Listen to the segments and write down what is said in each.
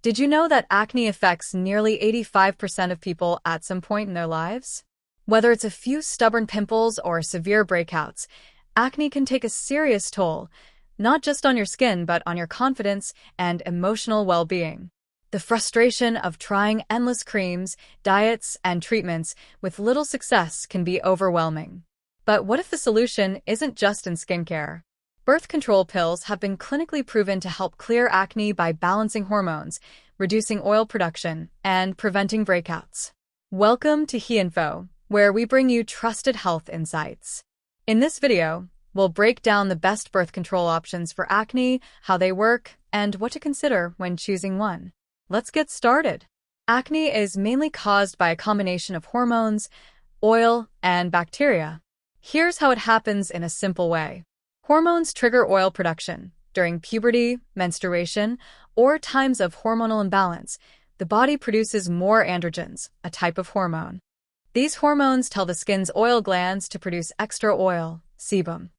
Did you know that acne affects nearly 85% of people at some point in their lives? Whether it's a few stubborn pimples or severe breakouts, acne can take a serious toll, not just on your skin but on your confidence and emotional well-being. The frustration of trying endless creams, diets, and treatments with little success can be overwhelming. But what if the solution isn't just in skincare? Birth control pills have been clinically proven to help clear acne by balancing hormones, reducing oil production, and preventing breakouts. Welcome to HeInfo, where we bring you trusted health insights. In this video, we'll break down the best birth control options for acne, how they work, and what to consider when choosing one. Let's get started. Acne is mainly caused by a combination of hormones, oil, and bacteria. Here's how it happens in a simple way. Hormones trigger oil production. During puberty, menstruation, or times of hormonal imbalance, the body produces more androgens, a type of hormone. These hormones tell the skin's oil glands to produce extra oil, sebum.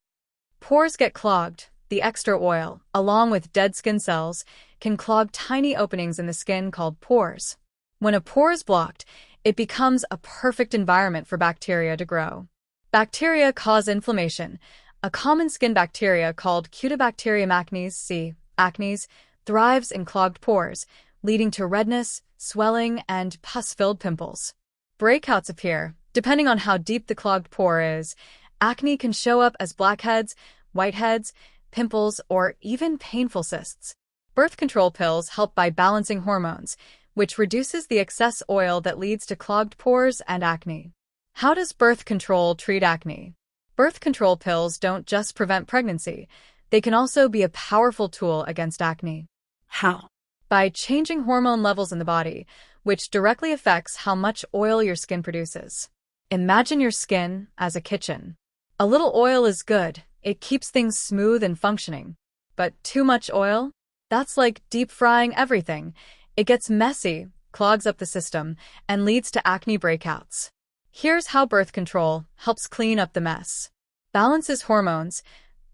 Pores get clogged. The extra oil, along with dead skin cells, can clog tiny openings in the skin called pores. When a pore is blocked, it becomes a perfect environment for bacteria to grow. Bacteria cause inflammation. A common skin bacteria called Cutibacterium acnes, C. acnes, thrives in clogged pores, leading to redness, swelling, and pus-filled pimples. Breakouts appear. Depending on how deep the clogged pore is, acne can show up as blackheads, whiteheads, pimples, or even painful cysts. Birth control pills help by balancing hormones, which reduces the excess oil that leads to clogged pores and acne. How does birth control treat acne? Birth control pills don't just prevent pregnancy, they can also be a powerful tool against acne. How? By changing hormone levels in the body, which directly affects how much oil your skin produces. Imagine your skin as a kitchen. A little oil is good. It keeps things smooth and functioning. But too much oil? That's like deep frying everything. It gets messy, clogs up the system, and leads to acne breakouts. Here's how birth control helps clean up the mess. Balances hormones.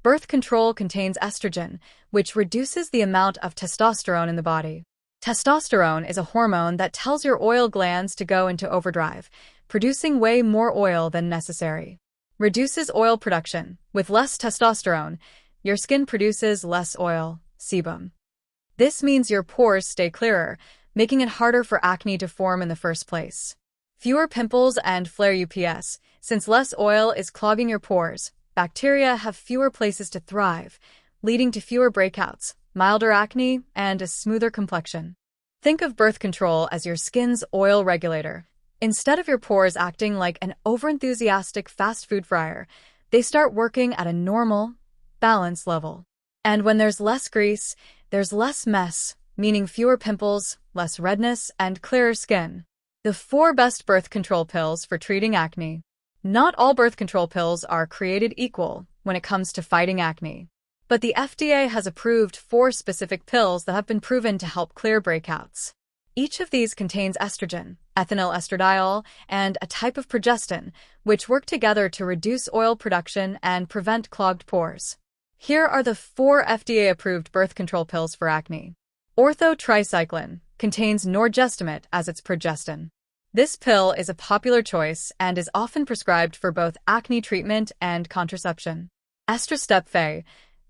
Birth control contains estrogen, which reduces the amount of testosterone in the body. Testosterone is a hormone that tells your oil glands to go into overdrive, producing way more oil than necessary. Reduces oil production. With less testosterone, your skin produces less oil, sebum. This means your pores stay clearer, making it harder for acne to form in the first place. Fewer pimples and flare UPS. Since less oil is clogging your pores, bacteria have fewer places to thrive, leading to fewer breakouts, milder acne, and a smoother complexion. Think of birth control as your skin's oil regulator. Instead of your pores acting like an overenthusiastic fast food fryer, they start working at a normal, balanced level. And when there's less grease, there's less mess, meaning fewer pimples, less redness, and clearer skin. The 4 best birth control pills for treating acne. Not all birth control pills are created equal when it comes to fighting acne. But the FDA has approved 4 specific pills that have been proven to help clear breakouts. Each of these contains estrogen, ethinyl estradiol, and a type of progestin, which work together to reduce oil production and prevent clogged pores. Here are the 4 FDA-approved birth control pills for acne. Ortho-tricycline contains norgestimate as its progestin. This pill is a popular choice and is often prescribed for both acne treatment and contraception. Estrastep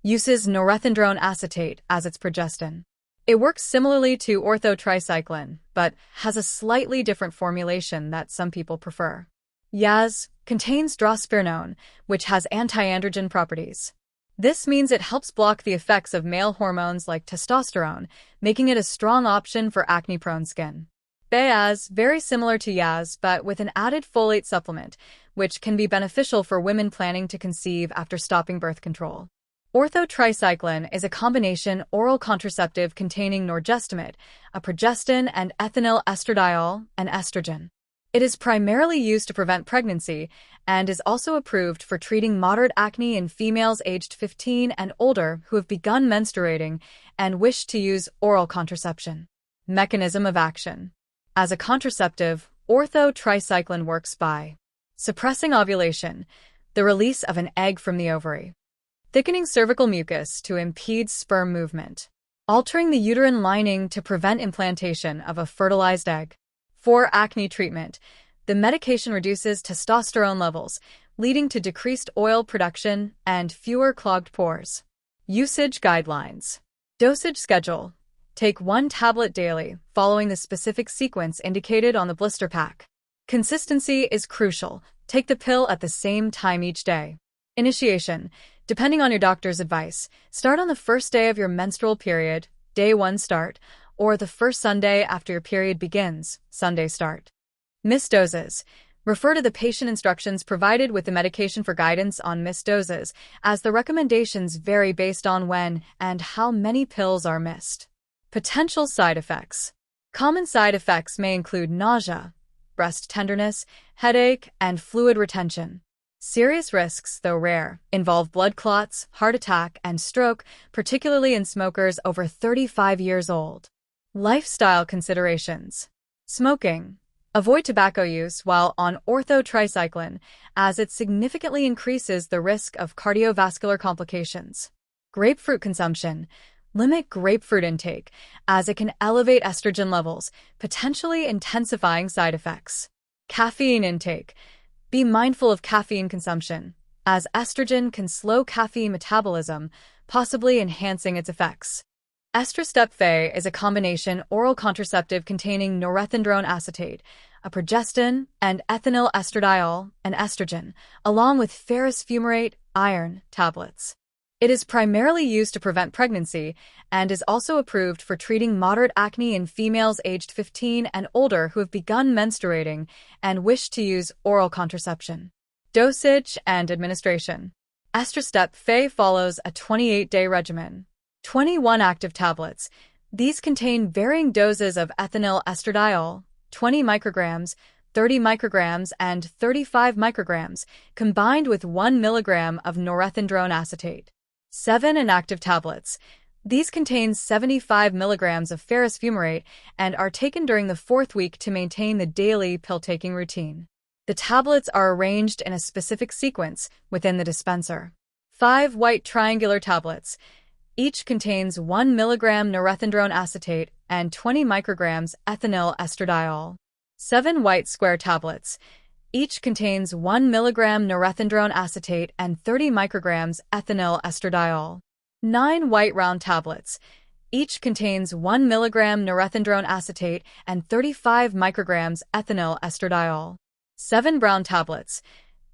uses norethindrone acetate as its progestin. It works similarly to ortho-tricycline, but has a slightly different formulation that some people prefer. Yaz contains drospirenone, which has anti-androgen properties. This means it helps block the effects of male hormones like testosterone, making it a strong option for acne-prone skin. Bayaz, very similar to Yaz, but with an added folate supplement, which can be beneficial for women planning to conceive after stopping birth control. Ortho-tricycline is a combination oral contraceptive containing norgestimate, a progestin, and ethinyl estradiol, an estrogen. It is primarily used to prevent pregnancy and is also approved for treating moderate acne in females aged 15 and older who have begun menstruating and wish to use oral contraception. Mechanism of action. As a contraceptive, ortho-tricycline works by suppressing ovulation, the release of an egg from the ovary, thickening cervical mucus to impede sperm movement, altering the uterine lining to prevent implantation of a fertilized egg. For acne treatment, the medication reduces testosterone levels, leading to decreased oil production and fewer clogged pores. Usage guidelines. Dosage schedule. Take 1 tablet daily, following the specific sequence indicated on the blister pack. Consistency is crucial. Take the pill at the same time each day. Initiation. Depending on your doctor's advice, start on the first day of your menstrual period, day 1 start, or the first Sunday after your period begins, Sunday start. Missed doses. Refer to the patient instructions provided with the medication for guidance on missed doses, as the recommendations vary based on when and how many pills are missed. Potential side effects. Common side effects may include nausea, breast tenderness, headache, and fluid retention. Serious risks, though rare, involve blood clots, heart attack, and stroke, particularly in smokers over 35 years old. Lifestyle considerations. Smoking. Avoid tobacco use while on ortho-tricycline, as it significantly increases the risk of cardiovascular complications. Grapefruit consumption. Limit grapefruit intake, as it can elevate estrogen levels, potentially intensifying side effects. Caffeine intake. Be mindful of caffeine consumption, as estrogen can slow caffeine metabolism, possibly enhancing its effects. Estrostep Fe is a combination oral contraceptive containing norethindrone acetate, a progestin, and ethinyl estradiol, an estrogen, along with ferrous fumarate, iron, tablets. It is primarily used to prevent pregnancy and is also approved for treating moderate acne in females aged 15 and older who have begun menstruating and wish to use oral contraception. Dosage and administration. Estrostep Fe follows a 28-day regimen. 21 active tablets. These contain varying doses of ethinyl estradiol, 20 micrograms, 30 micrograms, and 35 micrograms, combined with 1 milligram of norethindrone acetate. 7 inactive tablets. These contain 75 milligrams of ferrous fumarate and are taken during the 4th week to maintain the daily pill-taking routine. The tablets are arranged in a specific sequence within the dispenser. 5 white triangular tablets. Each contains 1 milligram norethindrone acetate and 20 micrograms ethinyl estradiol. 7 white square tablets. Each contains 1 milligram norethindrone acetate and 30 micrograms ethinyl estradiol. 9 white round tablets. Each contains 1 milligram norethindrone acetate and 35 micrograms ethinyl estradiol. 7 brown tablets.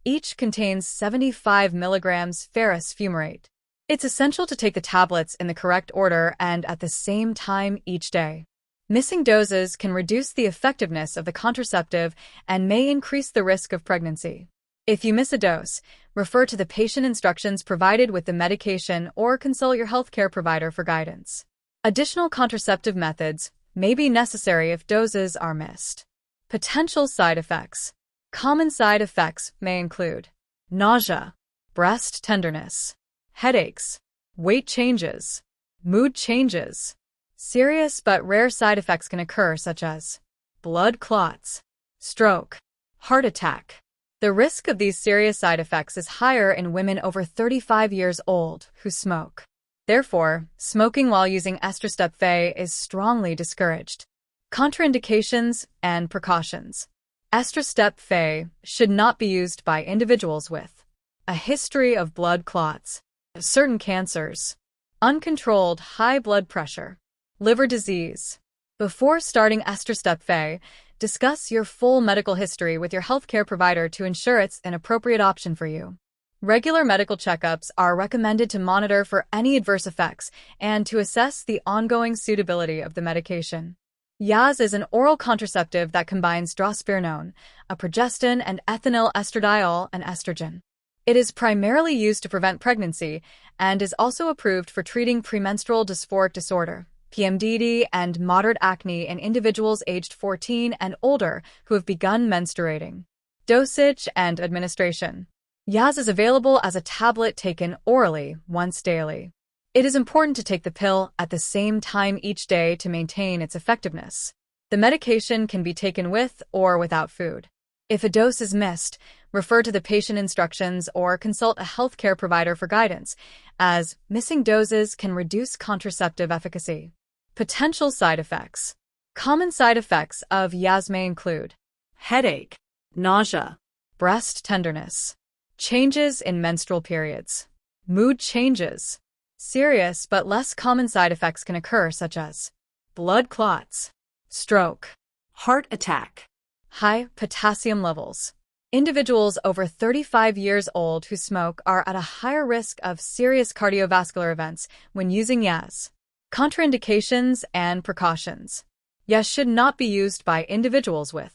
Each contains 75 milligrams ferrous fumarate. It's essential to take the tablets in the correct order and at the same time each day. Missing doses can reduce the effectiveness of the contraceptive and may increase the risk of pregnancy. If you miss a dose, refer to the patient instructions provided with the medication or consult your healthcare provider for guidance. Additional contraceptive methods may be necessary if doses are missed. Potential side effects. Common side effects may include nausea, breast tenderness, headaches, weight changes, mood changes. Serious but rare side effects can occur such as blood clots, stroke, heart attack. The risk of these serious side effects is higher in women over 35 years old who smoke. Therefore, smoking while using Estrostep Fe is strongly discouraged. Contraindications and precautions. Estrostep Fe should not be used by individuals with a history of blood clots, certain cancers, uncontrolled high blood pressure, liver disease. Before starting Estrostep Fe, discuss your full medical history with your healthcare provider to ensure it's an appropriate option for you. Regular medical checkups are recommended to monitor for any adverse effects and to assess the ongoing suitability of the medication. Yaz is an oral contraceptive that combines drospirenone, a progestin, and ethinyl estradiol, an estrogen. It is primarily used to prevent pregnancy and is also approved for treating premenstrual dysphoric disorder, PMDD, and moderate acne in individuals aged 14 and older who have begun menstruating. Dosage and administration. Yaz is available as a tablet taken orally once daily. It is important to take the pill at the same time each day to maintain its effectiveness. The medication can be taken with or without food. If a dose is missed, Refer to the patient instructions or consult a healthcare provider for guidance, as missing doses can reduce contraceptive efficacy. Potential side effects. Common side effects of YAS may include headache, nausea, breast tenderness, changes in menstrual periods, mood changes. Serious but less common side effects can occur, such as blood clots, stroke, heart attack, high potassium levels. Individuals over 35 years old who smoke are at a higher risk of serious cardiovascular events when using YAS. Contraindications and precautions. YAS should not be used by individuals with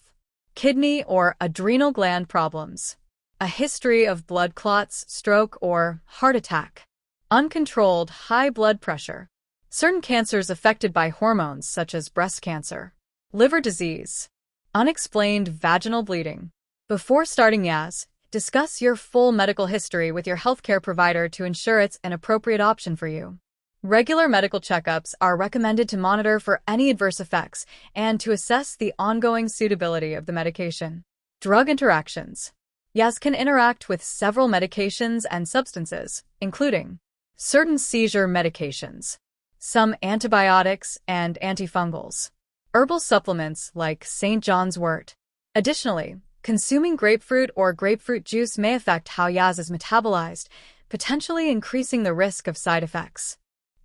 kidney or adrenal gland problems, a history of blood clots, stroke, or heart attack, uncontrolled high blood pressure, certain cancers affected by hormones such as breast cancer, liver disease, unexplained vaginal bleeding. Before starting YAS, discuss your full medical history with your healthcare provider to ensure it's an appropriate option for you. Regular medical checkups are recommended to monitor for any adverse effects and to assess the ongoing suitability of the medication. Drug interactions. YAS can interact with several medications and substances, including certain seizure medications, some antibiotics and antifungals, herbal supplements like St. John's wort. Additionally, consuming grapefruit or grapefruit juice may affect how YAS is metabolized, potentially increasing the risk of side effects.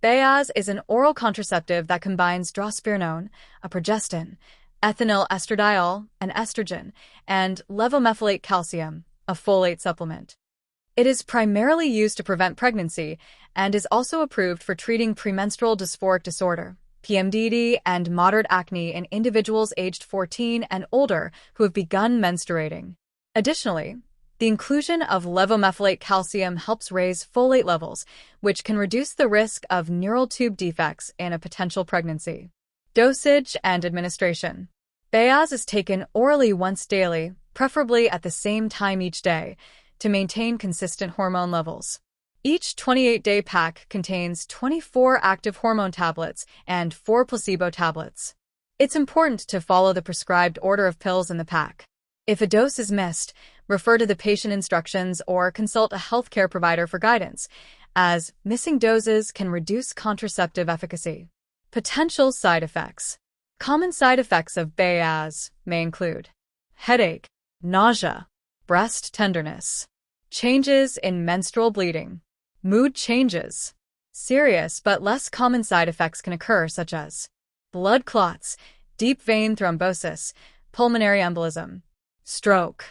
YAS is an oral contraceptive that combines drospirenone, a progestin, ethinyl estradiol, an estrogen, and levomethylate calcium, a folate supplement. It is primarily used to prevent pregnancy and is also approved for treating premenstrual dysphoric disorder, PMDD, and moderate acne in individuals aged 14 and older who have begun menstruating. Additionally, the inclusion of levomethylate calcium helps raise folate levels, which can reduce the risk of neural tube defects in a potential pregnancy. Dosage and administration. YAS is taken orally once daily, preferably at the same time each day, to maintain consistent hormone levels. Each 28-day pack contains 24 active hormone tablets and 4 placebo tablets. It's important to follow the prescribed order of pills in the pack. If a dose is missed, refer to the patient instructions or consult a healthcare provider for guidance, as missing doses can reduce contraceptive efficacy. Potential side effects. Common side effects of YAS may include headache, nausea, breast tenderness, changes in menstrual bleeding, mood changes. Serious but less common side effects can occur, such as blood clots, deep vein thrombosis, pulmonary embolism, stroke,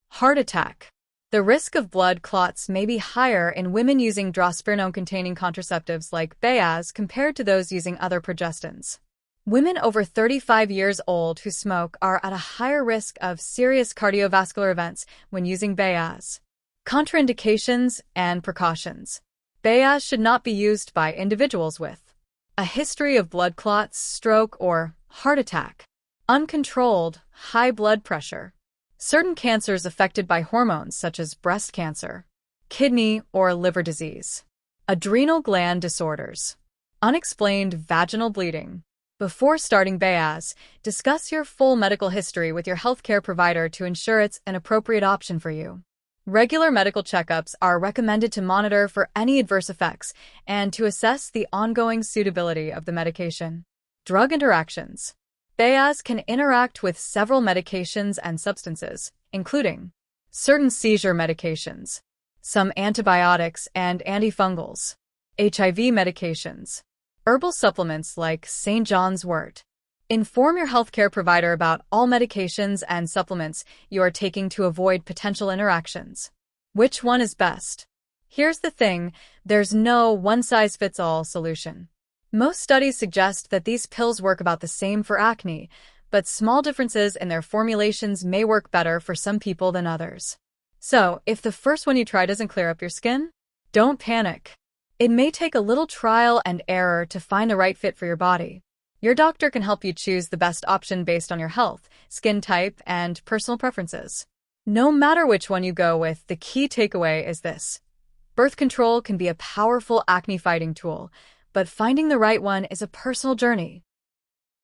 heart attack. The risk of blood clots may be higher in women using drospirenone-containing contraceptives like YAS compared to those using other progestins. Women over 35 years old who smoke are at a higher risk of serious cardiovascular events when using YAS. Contraindications and precautions. YAS should not be used by individuals with a history of blood clots, stroke, or heart attack, uncontrolled high blood pressure, certain cancers affected by hormones such as breast cancer, kidney or liver disease, adrenal gland disorders, unexplained vaginal bleeding. Before starting YAS, discuss your full medical history with your healthcare provider to ensure it's an appropriate option for you. Regular medical checkups are recommended to monitor for any adverse effects and to assess the ongoing suitability of the medication. Drug interactions. YAS can interact with several medications and substances, including certain seizure medications, some antibiotics and antifungals, HIV medications, herbal supplements like St. John's wort. Inform your healthcare provider about all medications and supplements you are taking to avoid potential interactions. Which one is best? Here's the thing, there's no one-size-fits-all solution. Most studies suggest that these pills work about the same for acne, but small differences in their formulations may work better for some people than others. So, if the first one you try doesn't clear up your skin, don't panic. It may take a little trial and error to find the right fit for your body. Your doctor can help you choose the best option based on your health, skin type, and personal preferences. No matter which one you go with, the key takeaway is this. Birth control can be a powerful acne-fighting tool, but finding the right one is a personal journey.